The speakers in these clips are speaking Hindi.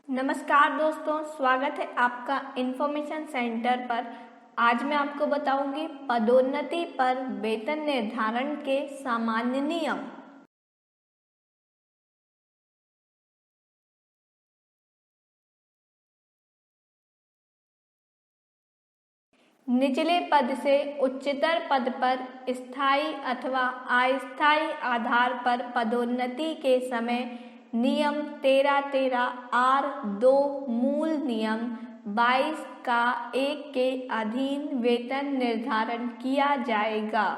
नमस्कार दोस्तों, स्वागत है आपका इन्फॉर्मेशन सेंटर पर। आज मैं आपको बताऊंगी पदोन्नति पर वेतन निर्धारण के सामान्य नियम। निचले पद से उच्चतर पद पर स्थायी अथवा अस्थायी आधार पर पदोन्नति के समय नियम 13(13)(R)(2) मूल नियम 22 का 1 के अधीन वेतन निर्धारण किया जाएगा।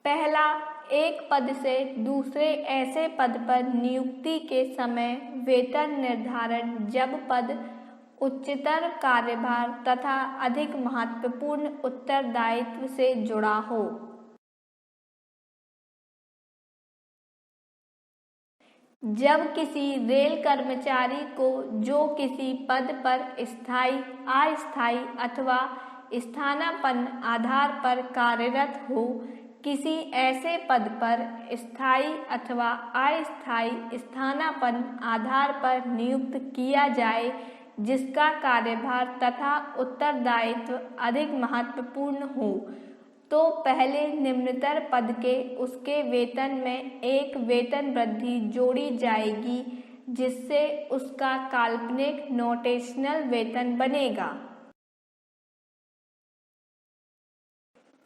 पहला, एक पद से दूसरे ऐसे पद पर नियुक्ति के समय वेतन निर्धारण जब पद उच्चतर कार्यभार तथा अधिक महत्वपूर्ण उत्तरदायित्व से जुड़ा हो। जब किसी रेल कर्मचारी को जो किसी पद पर स्थायी, अस्थायी अथवा स्थानापन्न आधार पर कार्यरत हो, किसी ऐसे पद पर स्थायी अथवा अस्थायी स्थानापन्न आधार पर नियुक्त किया जाए जिसका कार्यभार तथा उत्तरदायित्व अधिक महत्वपूर्ण हो, तो पहले निम्नतर पद के उसके वेतन में एक वेतन वृद्धि जोड़ी जाएगी जिससे उसका काल्पनिक नोटेशनल वेतन बनेगा।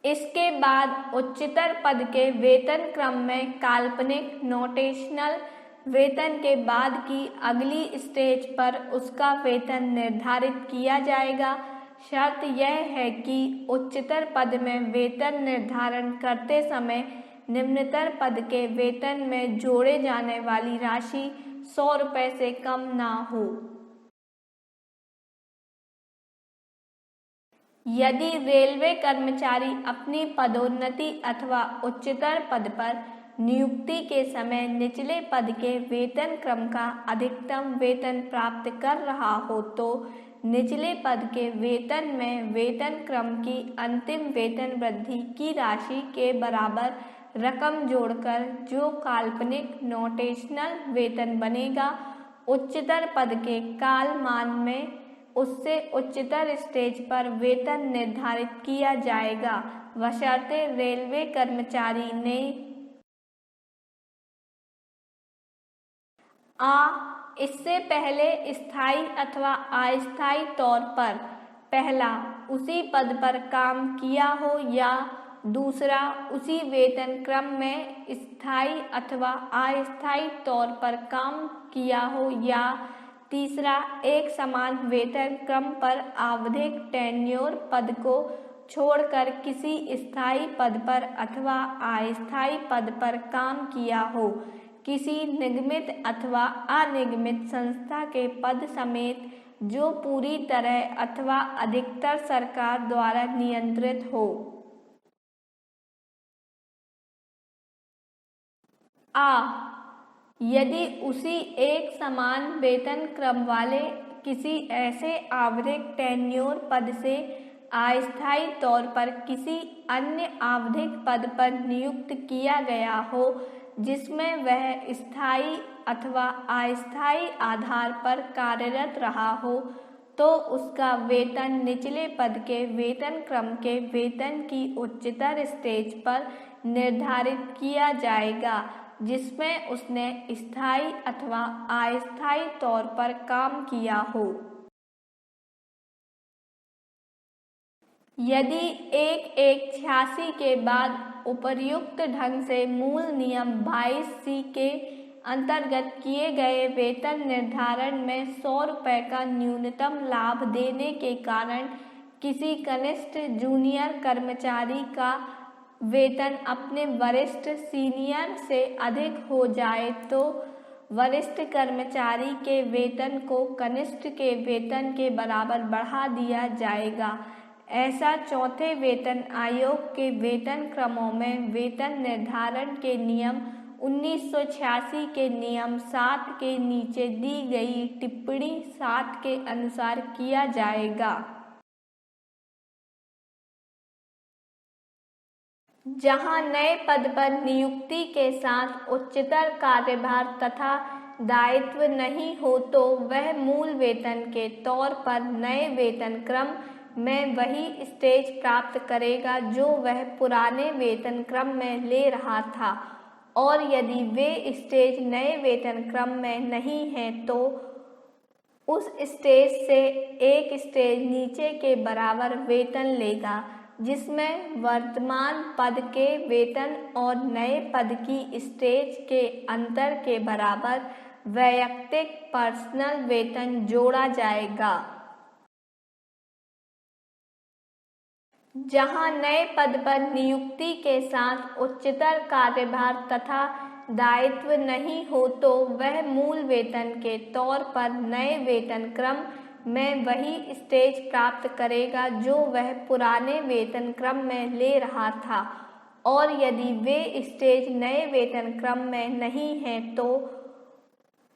इसके बाद उच्चतर पद के वेतन क्रम में काल्पनिक नोटेशनल वेतन के बाद की अगली स्टेज पर उसका वेतन निर्धारित किया जाएगा। शर्त यह है कि उच्चतर पद में वेतन निर्धारण करते समय निम्नतर पद के वेतन में जोड़े जाने वाली राशि 100 रुपये से कम ना हो। यदि रेलवे कर्मचारी अपनी पदोन्नति अथवा उच्चतर पद पर नियुक्ति के समय निचले पद के वेतन क्रम का अधिकतम वेतन प्राप्त कर रहा हो तो निचले पद के वेतन में वेतन क्रम की अंतिम वेतन वृद्धि की राशि के बराबर रकम जोड़कर जो काल्पनिक नोटेशनल वेतन बनेगा, उच्चतर पद के कालमान में उससे उच्चतर स्टेज पर वेतन निर्धारित किया जाएगा, बशर्ते रेलवे कर्मचारी ने इससे पहले स्थायी अथवा अस्थायी तौर पर पहला, उसी पद पर काम किया हो या दूसरा, उसी वेतन क्रम में स्थायी अथवा अस्थायी तौर पर काम किया हो या तीसरा, एक समान वेतन क्रम पर आवधिक टेन्योर पद को छोड़कर किसी स्थायी पद पर अथवा अस्थायी पद पर काम किया हो, किसी निगमित अथवा अनिगमित संस्था के पद समेत जो पूरी तरह अथवा अधिकतर सरकार द्वारा नियंत्रित हो। यदि उसी एक समान वेतन क्रम वाले किसी ऐसे आवधिक टेन्योर पद से अस्थायी तौर पर किसी अन्य आवधिक पद पर नियुक्त किया गया हो जिसमें वह स्थायी अथवा अस्थायी आधार पर कार्यरत रहा हो, तो उसका वेतन निचले पद के वेतन क्रम के वेतन की उच्चतर स्टेज पर निर्धारित किया जाएगा जिसमें उसने स्थायी अथवा अस्थायी तौर पर काम किया हो। यदि 1(1)86 के बाद उपर्युक्त ढंग से मूल नियम 22C के अंतर्गत किए गए वेतन निर्धारण में 100 रुपये का न्यूनतम लाभ देने के कारण किसी कनिष्ठ जूनियर कर्मचारी का वेतन अपने वरिष्ठ सीनियर से अधिक हो जाए तो वरिष्ठ कर्मचारी के वेतन को कनिष्ठ के वेतन के बराबर बढ़ा दिया जाएगा। ऐसा चौथे वेतन आयोग के वेतन क्रमों में वेतन निर्धारण के नियम 1986 के नियम 7 के नीचे दी गई टिप्पणी 7 के अनुसार किया जाएगा। जहां नए पद पर नियुक्ति के साथ उच्चतर कार्यभार तथा दायित्व नहीं हो तो वह मूल वेतन के तौर पर नए वेतन क्रम में वही स्टेज प्राप्त करेगा जो वह पुराने वेतन क्रम में ले रहा था, और यदि वे स्टेज नए वेतन क्रम में नहीं हैं तो उस स्टेज से एक स्टेज नीचे के बराबर वेतन लेगा, जिसमें वर्तमान पद के वेतन और नए पद की स्टेज के अंतर के बराबर वैयक्तिक पर्सनल वेतन जोड़ा जाएगा। जहां नए पद पर नियुक्ति के साथ उच्चतर कार्यभार तथा दायित्व नहीं हो तो वह मूल वेतन के तौर पर नए वेतन क्रम में वही स्टेज प्राप्त करेगा जो वह पुराने वेतन क्रम में ले रहा था, और यदि वे स्टेज नए वेतन क्रम में नहीं हैं तो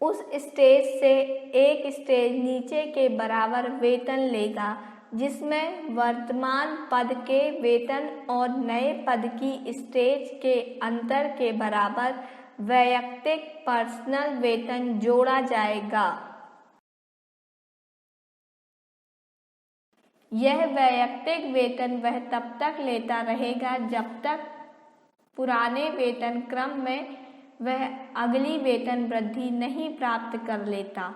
उस स्टेज से एक स्टेज नीचे के बराबर वेतन लेगा, जिसमें वर्तमान पद के वेतन और नए पद की स्टेज के अंतर के बराबर वैयक्तिक पर्सनल वेतन जोड़ा जाएगा। यह वैयक्तिक वेतन वह तब तक लेता रहेगा जब तक पुराने वेतन क्रम में वह अगली वेतन वृद्धि नहीं प्राप्त कर लेता,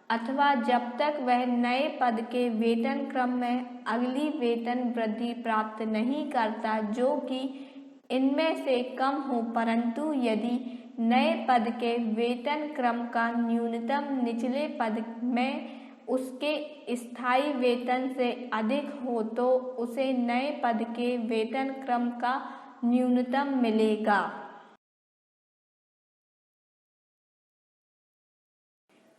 अथवा जब तक वह नए पद के वेतन क्रम में अगली वेतन वृद्धि प्राप्त नहीं करता जो कि इनमें से कम हो, परंतु यदि नए पद के वेतन क्रम का न्यूनतम निचले पद में उसके स्थायी वेतन से अधिक हो तो उसे नए पद के वेतन क्रम का न्यूनतम मिलेगा।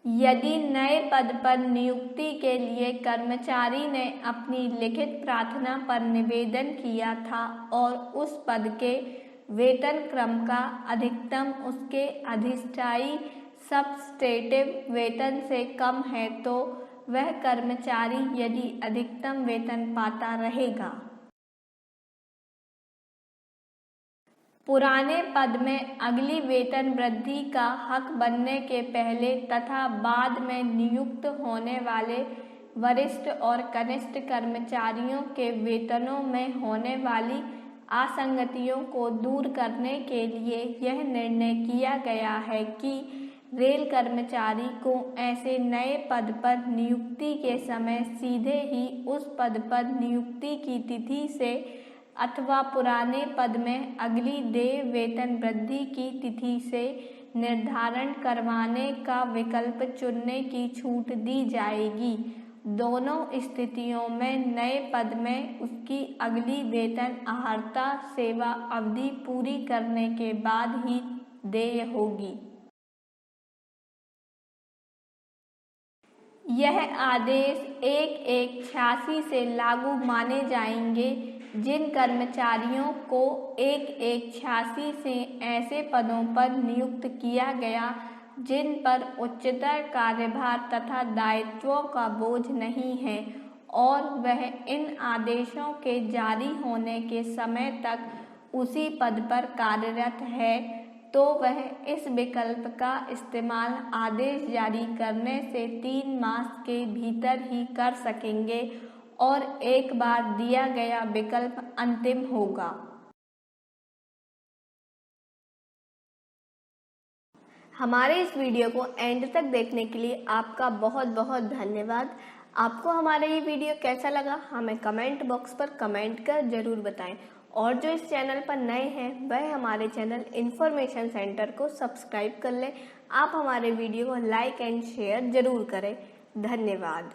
यदि नए पद पर नियुक्ति के लिए कर्मचारी ने अपनी लिखित प्रार्थना पर निवेदन किया था और उस पद के वेतन क्रम का अधिकतम उसके अधिष्ठायी सब्स्टेटिव वेतन से कम है तो वह कर्मचारी यदि अधिकतम वेतन पाता रहेगा। पुराने पद में अगली वेतन वृद्धि का हक बनने के पहले तथा बाद में नियुक्त होने वाले वरिष्ठ और कनिष्ठ कर्मचारियों के वेतनों में होने वाली असंगतियों को दूर करने के लिए यह निर्णय किया गया है कि रेल कर्मचारी को ऐसे नए पद पर नियुक्ति के समय सीधे ही उस पद पर नियुक्ति की तिथि से अथवा पुराने पद में अगली देय वेतन वृद्धि की तिथि से निर्धारण करवाने का विकल्प चुनने की छूट दी जाएगी। दोनों स्थितियों में नए पद में उसकी अगली वेतन अर्हता सेवा अवधि पूरी करने के बाद ही देय होगी। यह आदेश 1/1/86 से लागू माने जाएंगे जिन कर्मचारियों को 1/1/86 से ऐसे पदों पर नियुक्त किया गया जिन पर उच्चतर कार्यभार तथा दायित्वों का बोझ नहीं है और वह इन आदेशों के जारी होने के समय तक उसी पद पर कार्यरत है, तो वह इस विकल्प का इस्तेमाल आदेश जारी करने से 3 मास के भीतर ही कर सकेंगे और एक बार दिया गया विकल्प अंतिम होगा। हमारे इस वीडियो को एंड तक देखने के लिए आपका बहुत बहुत धन्यवाद। आपको हमारा ये वीडियो कैसा लगा हमें कमेंट बॉक्स पर कमेंट कर जरूर बताएं, और जो इस चैनल पर नए हैं वह हमारे चैनल इन्फॉर्मेशन सेंटर को सब्सक्राइब कर लें। आप हमारे वीडियो को लाइक एंड शेयर जरूर करें। धन्यवाद।